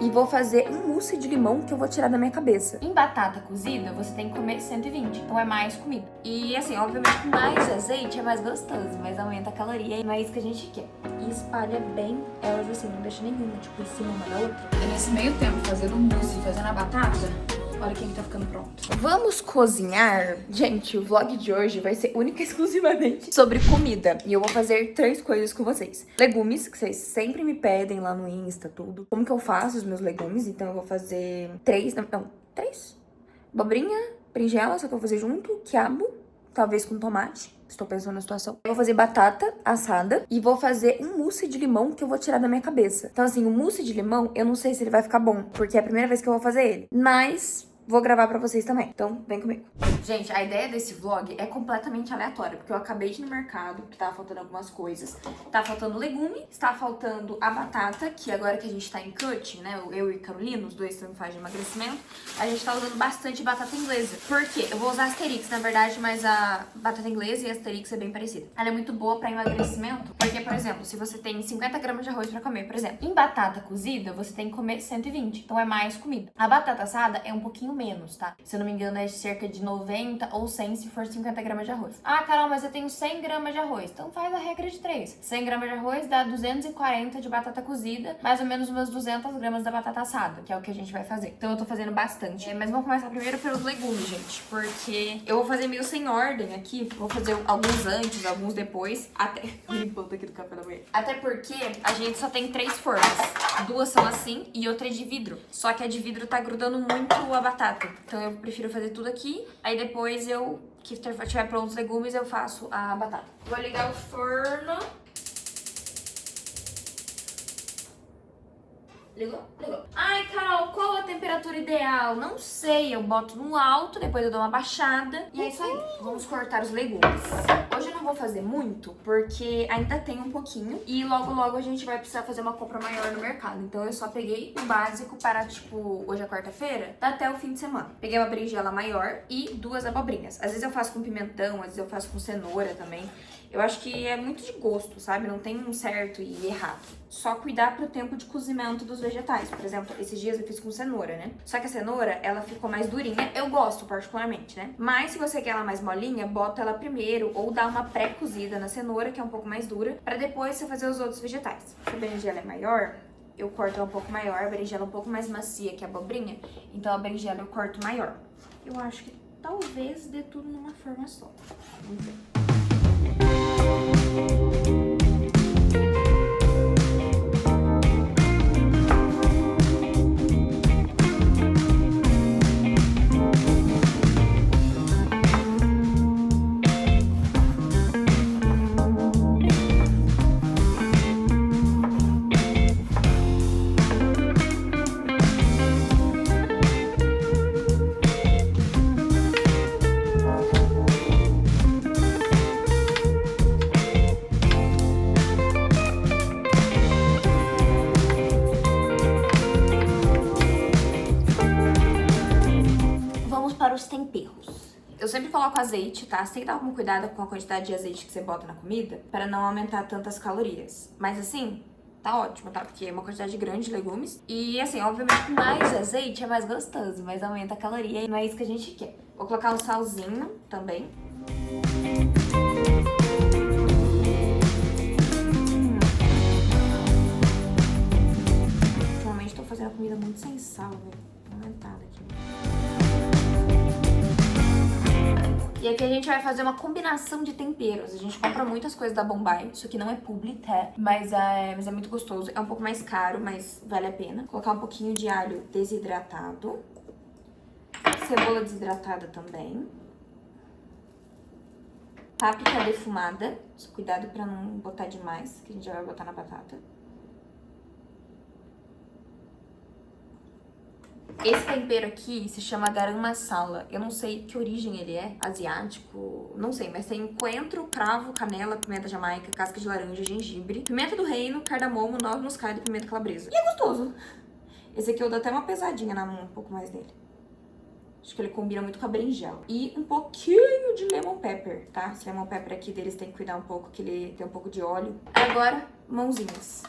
e vou fazer um mousse de limão que eu vou tirar da minha cabeça. Em batata cozida, você tem que comer 120, então é mais comida. E assim, obviamente, com mais azeite é mais gostoso, mas aumenta a caloria e não é isso que a gente quer. E espalha bem elas assim, não deixa nenhuma, tipo, em cima uma da outra. E nesse meio tempo, fazendo mousse e fazendo a batata, olha quem que tá ficando pronto. Vamos cozinhar? Gente, o vlog de hoje vai ser única e exclusivamente sobre comida. E eu vou fazer 3 coisas com vocês. Legumes, que vocês sempre me pedem lá no Insta, tudo. Como que eu faço os meus legumes? Então eu vou fazer 3, não, 3? Abobrinha, berinjela, só que eu vou fazer junto, quiabo, talvez com tomate. Estou pensando na situação. Eu vou fazer batata assada e vou fazer um mousse de limão que eu vou tirar da minha cabeça. Então assim, o mousse de limão, eu não sei se ele vai ficar bom, porque é a primeira vez que eu vou fazer ele. Mas vou gravar pra vocês também, então vem comigo. Gente, a ideia desse vlog é completamente aleatória, porque eu acabei de ir no mercado, que tava faltando algumas coisas. Tá faltando legume, está faltando a batata, que agora que a gente tá em cutting, né, eu e Carolina, os dois estão em fase de emagrecimento, a gente tá usando bastante batata inglesa. Por quê? Eu vou usar Asterix, na verdade, mas a batata inglesa e a Asterix é bem parecida. Ela é muito boa pra emagrecimento, porque, por exemplo, se você tem 50 gramas de arroz pra comer, por exemplo, em batata cozida, você tem que comer 120, então é mais comida. A batata assada é um pouquinho menos, tá? Se eu não me engano, é cerca de 90 ou 100 se for 50 gramas de arroz. Ah, Carol, mas eu tenho 100 gramas de arroz. Então faz a regra de 3. 100 gramas de arroz dá 240 de batata cozida, mais ou menos umas 200 gramas da batata assada, que é o que a gente vai fazer. Então eu tô fazendo bastante. Mas vamos começar primeiro pelos legumes, gente, porque eu vou fazer meio sem ordem aqui. Vou fazer alguns antes, alguns depois. Até... limpando aqui do café da manhã. Até porque a gente só tem 3 formas. 2 são assim e outra é de vidro. Só que a de vidro tá grudando muito a batata. Então eu prefiro fazer tudo aqui, aí depois que tiver prontos os legumes, eu faço a batata. Vou ligar o forno. Ligou? Ligou. Ai, Carol, qual a temperatura ideal? Não sei, eu boto no alto, depois eu dou uma baixada. E é isso aí, vamos cortar os legumes. Hoje eu não vou fazer muito, porque ainda tem um pouquinho. E logo, logo a gente vai precisar fazer uma compra maior no mercado. Então eu só peguei o básico para, tipo, hoje é quarta-feira, até o fim de semana. Peguei uma berinjela maior e 2 abobrinhas. Às vezes eu faço com pimentão, às vezes eu faço com cenoura também. Eu acho que é muito de gosto, sabe? Não tem um certo e errado. Só cuidar pro tempo de cozimento dos vegetais. Por exemplo, esses dias eu fiz com cenoura, né? Só que a cenoura, ela ficou mais durinha. Eu gosto particularmente, né? Mas se você quer ela mais molinha, bota ela primeiro ou dá uma pré-cozida na cenoura, que é um pouco mais dura, pra depois você fazer os outros vegetais. Se a berinjela é maior, eu corto ela um pouco maior. A berinjela é um pouco mais macia que a abobrinha, então a berinjela eu corto maior. Eu acho que talvez dê tudo numa forma só. Vamos ver. Os temperos. Eu sempre coloco azeite, tá? Você tem que dar algum cuidado com a quantidade de azeite que você bota na comida para não aumentar tantas calorias. Mas assim, tá ótimo, tá? Porque é uma quantidade grande de legumes. E assim, obviamente, mais azeite é mais gostoso, mas aumenta a caloria e não é isso que a gente quer. Vou colocar um salzinho também. Ultimamente tô fazendo a comida muito sem sal, velho. Tô aumentada aqui. E aqui a gente vai fazer uma combinação de temperos. A gente compra muitas coisas da Bombay. Isso aqui não é publi, tá? Mas é muito gostoso. É um pouco mais caro, mas vale a pena. Colocar um pouquinho de alho desidratado. Cebola desidratada também. Páprica defumada. Cuidado pra não botar demais, que a gente já vai botar na batata. Esse tempero aqui se chama garam masala. Eu não sei que origem ele é, asiático, não sei, mas tem coentro, cravo, canela, pimenta jamaica, casca de laranja, gengibre, pimenta do reino, cardamomo, noz moscada e pimenta calabresa. E é gostoso. Esse aqui eu dou até uma pesadinha na mão, um pouco mais nele. Acho que ele combina muito com a berinjela. E um pouquinho de lemon pepper, tá? Esse lemon pepper aqui deles tem que cuidar um pouco, que ele tem um pouco de óleo. Agora, mãozinhas.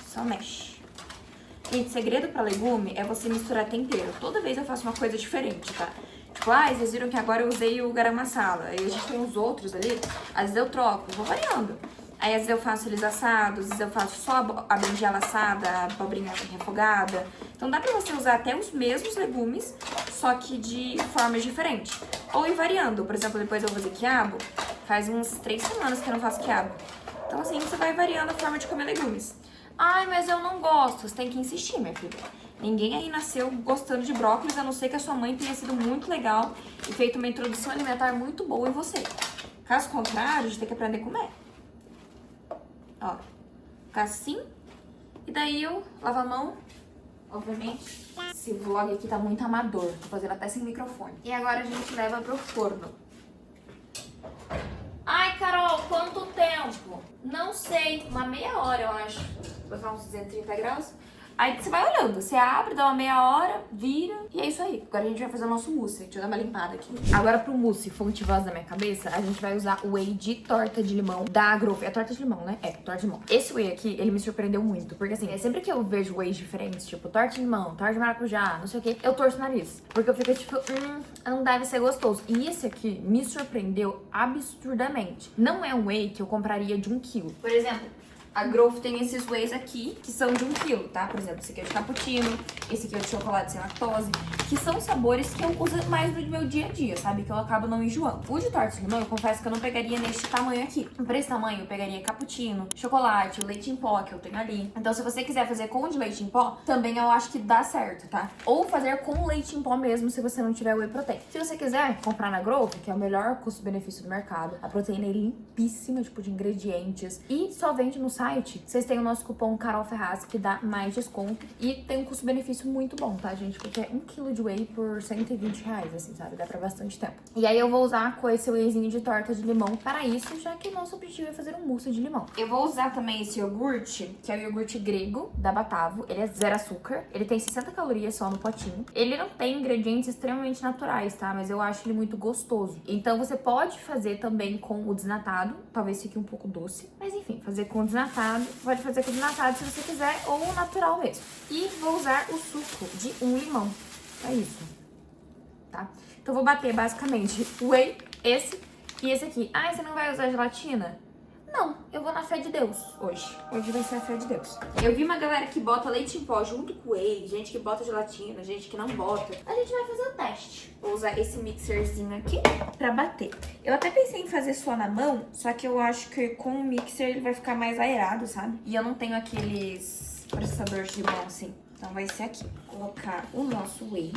Só mexe. E segredo pra legume é você misturar tempero. Toda vez eu faço uma coisa diferente, tá? Tipo, ah, vocês viram que agora eu usei o garam masala. Aí a gente tem os outros ali, às vezes eu troco, vou variando. Aí às vezes eu faço eles assados, às vezes eu faço só a berinjela assada, a abobrinha refogada. Então dá pra você usar até os mesmos legumes, só que de formas diferentes. Ou ir variando. Por exemplo, depois eu vou fazer quiabo, faz uns 3 semanas que eu não faço quiabo. Então assim, você vai variando a forma de comer legumes. Ai, mas eu não gosto. Você tem que insistir, minha filha. Ninguém aí nasceu gostando de brócolis, a não ser que a sua mãe tenha sido muito legal e feito uma introdução alimentar muito boa em você. Caso contrário, a gente tem que aprender a comer. Ó, ficar assim. E daí eu lavo a mão, obviamente. Esse vlog aqui tá muito amador, tô fazendo até sem microfone. E agora a gente leva pro forno. Ai, Carol, quanto tempo? Não sei, uma meia hora, eu acho. Vou botar uns 230 graus. Aí você vai olhando, você abre, dá uma meia hora, vira, e é isso aí. Agora a gente vai fazer o nosso mousse, deixa eu dar uma limpada aqui. Agora pro mousse, fonte voz da minha cabeça, a gente vai usar o whey de torta de limão da Growth. É torta de limão, né? É, torta de limão. Esse whey aqui, ele me surpreendeu muito, porque assim, sempre que eu vejo wheys diferentes, tipo torta de limão, torta de maracujá, não sei o que, eu torço o nariz. Porque eu fico tipo, não deve ser gostoso. E esse aqui me surpreendeu absurdamente. Não é um whey que eu compraria de 1 quilo. Por exemplo, a Growth tem esses wheys aqui, que são de 1 quilo, tá? Por exemplo, esse aqui é de cappuccino, esse aqui é de chocolate sem lactose, que são sabores que eu uso mais no meu dia a dia, sabe? Que eu acabo não enjoando. O de torta de limão, eu confesso que eu não pegaria neste tamanho aqui. Pra esse tamanho, eu pegaria cappuccino, chocolate, o leite em pó que eu tenho ali. Então, se você quiser fazer com o de leite em pó, também eu acho que dá certo, tá? Ou fazer com o leite em pó mesmo, se você não tiver whey protein. Se você quiser comprar na Growth, que é o melhor custo-benefício do mercado, a proteína é limpíssima, tipo, de ingredientes, e só vende no site. Vocês têm o nosso cupom Carol Ferraz, que dá mais desconto. E tem um custo-benefício muito bom, tá, gente? Porque é 1 kg de whey por R$120, assim, sabe? Dá pra bastante tempo. E aí eu vou usar com esse wheyzinho de torta de limão para isso, já que o nosso objetivo é fazer um mousse de limão. Eu vou usar também esse iogurte, que é o iogurte grego, da Batavo. Ele é 0 açúcar. Ele tem 60 calorias só no potinho. Ele não tem ingredientes extremamente naturais, tá? Mas eu acho ele muito gostoso. Então você pode fazer também com o desnatado. Talvez fique um pouco doce. Mas enfim, fazer com o desnatado. Pode fazer com o desnatado se você quiser, ou o natural mesmo. E vou usar o suco de 1 limão. É isso, tá? Então vou bater basicamente o whey, esse e esse aqui. Ah, você não vai usar gelatina? Não, eu vou na fé de Deus hoje. Hoje vai ser a fé de Deus. Eu vi uma galera que bota leite em pó junto com whey, gente que bota gelatina, gente que não bota. A gente vai fazer o teste. Vou usar esse mixerzinho aqui pra bater. Eu até pensei em fazer só na mão, só que eu acho que com o mixer ele vai ficar mais aerado, sabe? E eu não tenho aqueles processadores de mão assim. Então vai ser aqui. Vou colocar o nosso whey.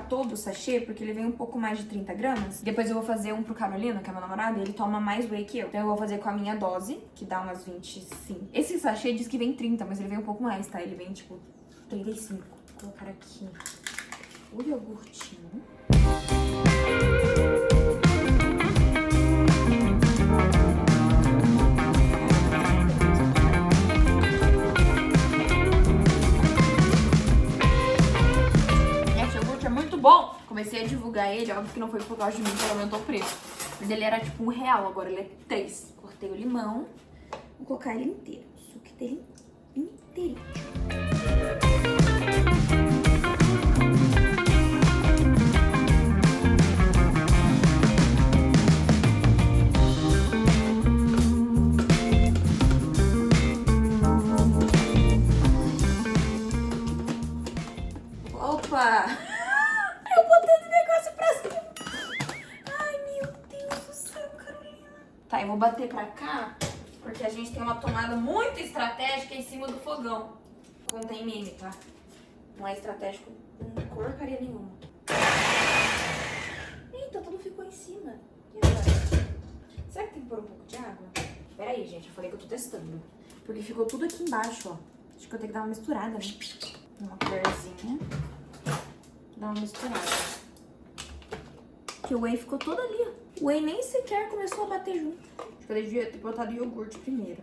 Todo o sachê, porque ele vem um pouco mais de 30 gramas. Depois eu vou fazer um pro Carolino, que é meu namorado, e ele toma mais whey que eu. Então eu vou fazer com a minha dose, que dá umas 25. Esse sachê diz que vem 30, mas ele vem um pouco mais, tá? Ele vem, tipo, 35. Vou colocar aqui o iogurtinho. Bom, comecei a divulgar ele, óbvio que não foi por causa de mim que aumentou o preço. Mas ele era tipo R$1, agora ele é 3. Cortei o limão, vou colocar ele inteiro. O suco dele inteirinho. Opa! Tá, eu vou bater pra cá, porque a gente tem uma tomada muito estratégica em cima do fogão. Contém meme, tá? Não é estratégico com porcaria nenhuma. Eita, tudo ficou em cima. E agora? Será que tem que pôr um pouco de água? Pera aí, gente, eu falei que eu tô testando. Porque ficou tudo aqui embaixo, ó. Acho que eu tenho que dar uma misturada, né? Uma colherzinha. Dá uma misturada. Que o whey ficou todo ali, ó. O whey nem sequer começou a bater junto. Acho que eu devia ter botado iogurte primeiro.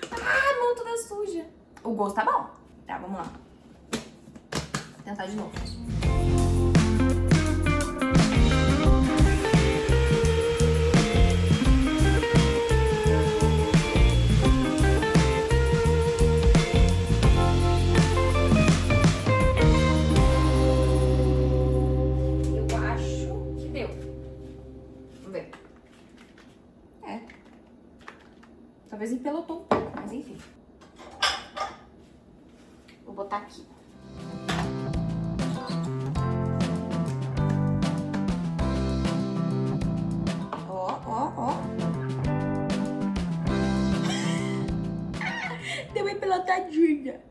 Ah, a mão toda suja. O gosto tá bom. Tá, vamos lá. Vou tentar de novo. Talvez empelotou um pouco, mas enfim. Vou botar aqui. Ó, ó, ó. Deu uma empelotadinha.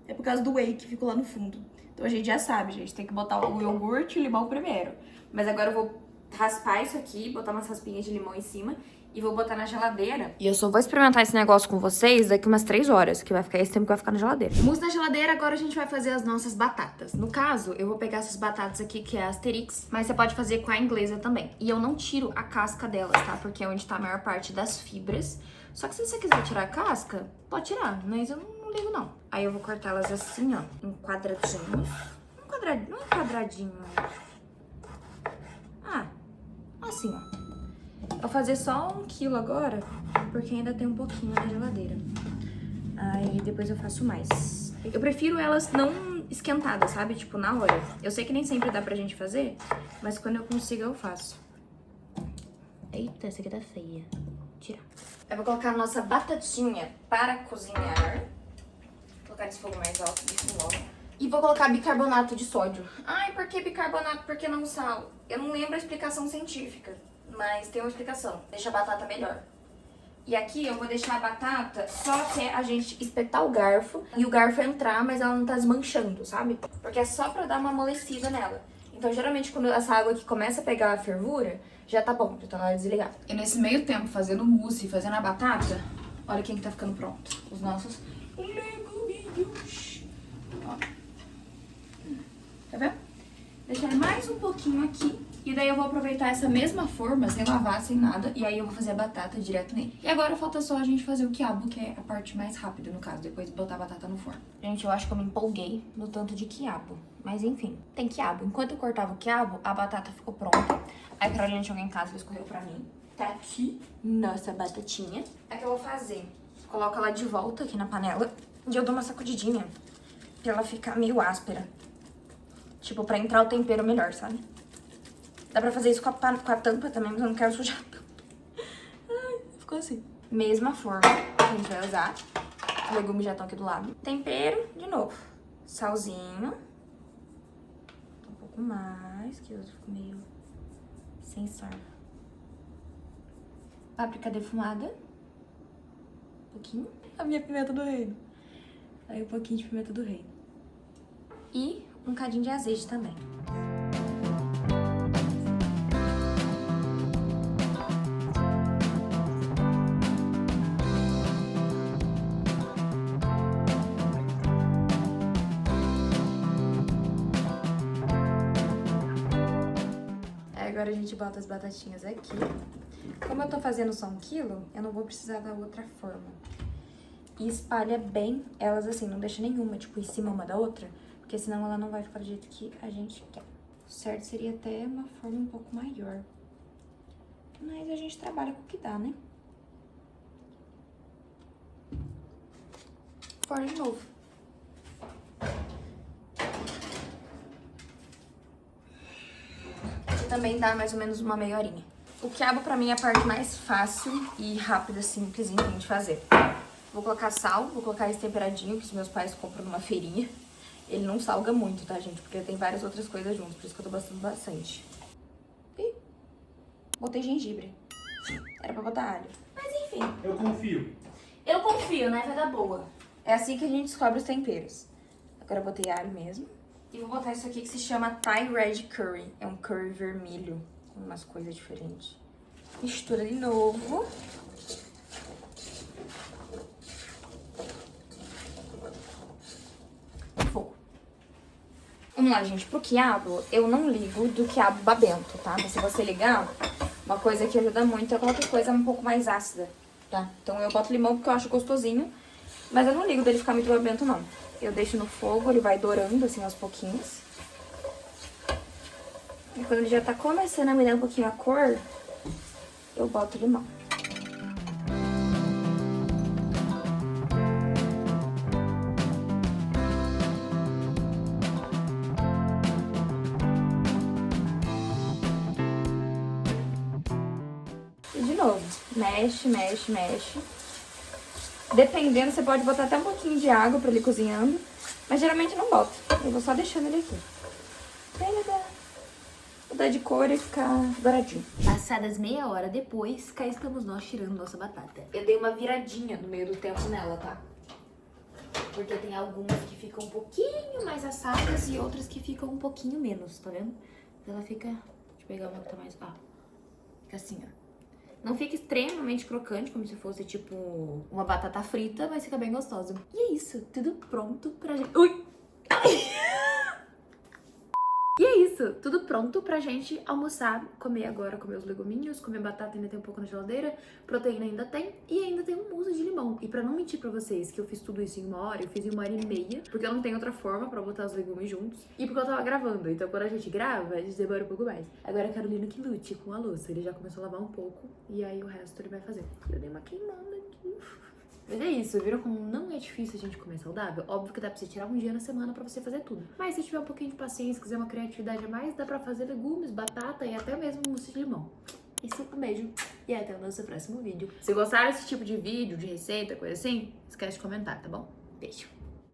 É por causa do whey que ficou lá no fundo. Então a gente já sabe, gente. Tem que botar o iogurte e o limão primeiro. Mas agora eu vou raspar isso aqui, botar umas raspinhas de limão em cima e vou botar na geladeira. E eu só vou experimentar esse negócio com vocês daqui umas 3 horas, que vai ficar esse tempo que vai ficar na geladeira. Mousse na geladeira, agora a gente vai fazer as nossas batatas. No caso, eu vou pegar essas batatas aqui, que é a Asterix, mas você pode fazer com a inglesa também. E eu não tiro a casca delas, tá? Porque é onde tá a maior parte das fibras. Só que se você quiser tirar a casca, pode tirar, mas eu não ligo não. Aí eu vou cortar elas assim, ó, em quadradinhos. Não é quadradinho, assim, ó. Vou fazer só 1 quilo agora, porque ainda tem um pouquinho na geladeira. Aí depois eu faço mais. Eu prefiro elas não esquentadas, sabe? Tipo, na hora. Eu sei que nem sempre dá pra gente fazer, mas quando eu consigo eu faço. Eita, essa aqui tá feia. Tirar. Eu vou colocar a nossa batatinha para cozinhar. Vou colocar nesse fogo mais alto, isso logo. E vou colocar bicarbonato de sódio. Ai, por que bicarbonato? Por que não sal? Eu não lembro a explicação científica, mas tem uma explicação. Deixa a batata melhor. E aqui eu vou deixar a batata só até a gente espetar o garfo e o garfo entrar, mas ela não tá desmanchando, sabe? Porque é só pra dar uma amolecida nela. Então, geralmente, quando essa água aqui começa a pegar a fervura, já tá bom, já tá na hora de desligar. E nesse meio tempo, fazendo mousse e fazendo a batata, olha quem que tá ficando pronto. Os nossos leguminhos. Ó. Tá vendo? Deixar mais um pouquinho aqui. E daí eu vou aproveitar essa mesma forma, sem lavar, sem nada. E aí eu vou fazer a batata direto nele. E agora falta só a gente fazer o quiabo, que é a parte mais rápida, no caso. Depois de botar a batata no forno. Gente, eu acho que eu me empolguei no tanto de quiabo. Mas enfim, tem quiabo. Enquanto eu cortava o quiabo, a batata ficou pronta. Aí a Carolina chegou em casa e escorreu pra mim. Tá aqui nossa batatinha. É que eu vou fazer. Coloco ela de volta aqui na panela. E eu dou uma sacudidinha pra ela ficar meio áspera. Tipo, pra entrar o tempero melhor, sabe? Dá pra fazer isso com a tampa também, mas eu não quero sujar a tampa. Ai, ficou assim. Mesma forma que a gente vai usar. Os legumes já estão aqui do lado. Tempero, de novo. Salzinho. Um pouco mais, que eu fico meio sem sal. Páprica defumada. Um pouquinho. A minha pimenta do reino. Aí um pouquinho de pimenta do reino. E um cadinho de azeite também. Agora a gente bota as batatinhas aqui. Como eu tô fazendo só 1 quilo, eu não vou precisar da outra forma. E espalha bem elas assim, não deixa nenhuma, tipo, em cima uma da outra, porque senão ela não vai ficar do jeito que a gente quer. O certo seria até uma forma um pouco maior. Mas a gente trabalha com o que dá, né? Forno de novo. Também dá mais ou menos uma meia horinha. O quiabo pra mim é a parte mais fácil e rápida, simplesinha de fazer. Vou colocar sal, vou colocar esse temperadinho que os meus pais compram numa feirinha. Ele não salga muito, tá, gente? Porque tem várias outras coisas juntos, por isso que eu tô botando bastante. E botei gengibre. Era pra botar alho. Mas enfim. Eu confio. Eu confio, né? Vai dar boa. É assim que a gente descobre os temperos. Agora eu botei alho mesmo. E vou botar isso aqui que se chama Thai Red Curry. É um curry vermelho, com umas coisas diferentes. Mistura de novo. Fogo. Vamos lá, gente. Pro quiabo, eu não ligo do quiabo babento, tá? Mas se você ligar, uma coisa que ajuda muito é qualquer coisa um pouco mais ácida, tá? Então eu boto limão porque eu acho gostosinho. Mas eu não ligo dele ficar muito babento, não. Eu deixo no fogo, ele vai dourando, assim, aos pouquinhos. E quando ele já tá começando a me dar um pouquinho a cor, eu boto limão. E de novo, mexe, mexe, mexe. Dependendo, você pode botar até um pouquinho de água pra ele ir cozinhando. Mas geralmente não boto. Eu vou só deixando ele aqui. Pra ele mudar de cor e ficar douradinho. Passadas meia hora depois, cá estamos nós tirando nossa batata. Eu dei uma viradinha no meio do tempo nela, tá? Porque tem algumas que ficam um pouquinho mais assadas e outras que ficam um pouquinho menos, tá vendo? Ela fica... Deixa eu pegar uma que tá mais... Ah, fica assim, ó. Não fica extremamente crocante, como se fosse, tipo, uma batata frita, mas fica bem gostosa. E é isso, tudo pronto pra gente... Ui! E é isso, tudo pronto pra gente almoçar, comer agora, comer os leguminhos, comer batata, ainda tem um pouco na geladeira, proteína ainda tem, e ainda tem um mousse de limão. E pra não mentir pra vocês que eu fiz tudo isso em 1 hora, eu fiz em 1 hora e meia, porque eu não tenho outra forma pra botar os legumes juntos, e porque eu tava gravando, então quando a gente grava, a gente demora um pouco mais. Agora a Carolina que lute com a louça, ele já começou a lavar um pouco, e aí o resto ele vai fazer. Eu dei uma queimada aqui. Mas é isso, viram como não é difícil a gente comer saudável? Óbvio que dá pra você tirar um dia na semana pra você fazer tudo. Mas se tiver um pouquinho de paciência, quiser uma criatividade a mais, dá pra fazer legumes, batata e até mesmo mousse de limão. Isso, um beijo e até o nosso próximo vídeo. Se gostaram desse tipo de vídeo, de receita, coisa assim, esquece de comentar, tá bom? Beijo!